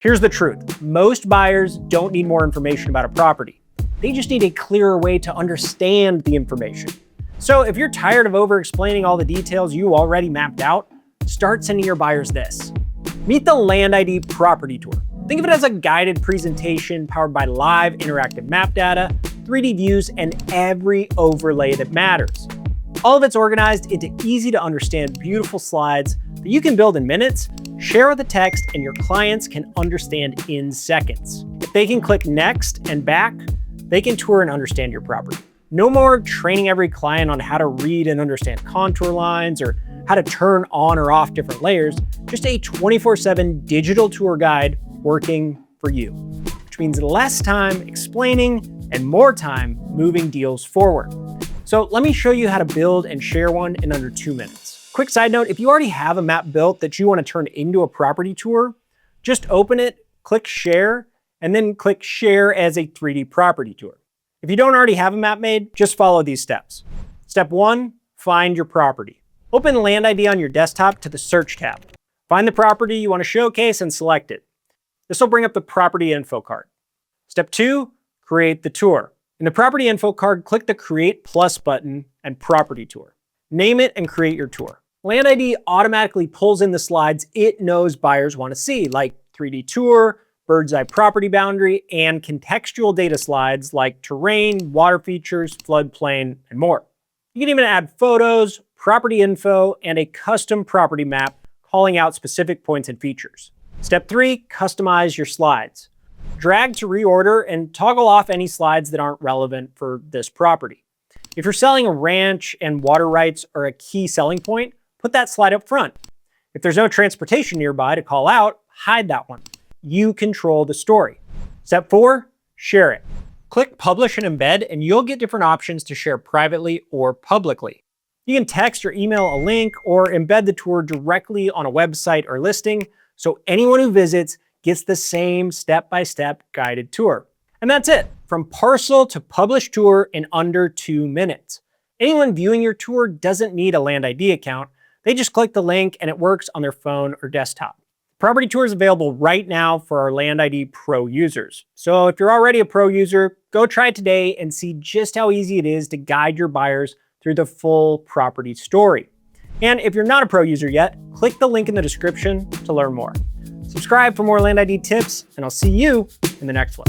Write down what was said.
Here's the truth. Most buyers don't need more information about a property. They just need a clearer way to understand the information. So if you're tired of over-explaining all the details you already mapped out, start sending your buyers this. Meet the Land ID Property Tour. Think of it as a guided presentation powered by live interactive map data, 3D views, and every overlay that matters. All of it's organized into easy to understand, beautiful slides that you can build in minutes, share with the text, and your clients can understand in seconds. If they can click next and back, they can tour and understand your property. No more training every client on how to read and understand contour lines or how to turn on or off different layers, just a 24/7 digital tour guide working for you, which means less time explaining and more time moving deals forward. So let me show you how to build and share one in under 2 minutes. Quick side note, if you already have a map built that you want to turn into a property tour, just open it, click share, and then click share as a 3D property tour. If you don't already have a map made, just follow these steps. Step 1, find your property. Open Land ID on your desktop to the search tab. Find the property you want to showcase and select it. This will bring up the property info card. Step 2, create the tour. In the property info card, click the Create Plus button and Property Tour. Name it and create your tour. Land ID automatically pulls in the slides it knows buyers want to see, like 3D tour, bird's eye property boundary, and contextual data slides like terrain, water features, floodplain, and more. You can even add photos, property info, and a custom property map calling out specific points and features. Step 3, customize your slides. Drag to reorder and toggle off any slides that aren't relevant for this property. If you're selling a ranch and water rights are a key selling point, put that slide up front. If there's no transportation nearby to call out, hide that one. You control the story. Step 4, share it. Click publish and embed and you'll get different options to share privately or publicly. You can text or email a link or embed the tour directly on a website or listing so anyone who visits gets the same step-by-step guided tour. And that's it, from parcel to published tour in under 2 minutes. Anyone viewing your tour doesn't need a Land ID account. They just click the link and it works on their phone or desktop. Property Tour is available right now for our Land ID Pro users. So if you're already a Pro user, go try it today and see just how easy it is to guide your buyers through the full property story. And if you're not a Pro user yet, click the link in the description to learn more. Subscribe for more Land ID tips, and I'll see you in the next one.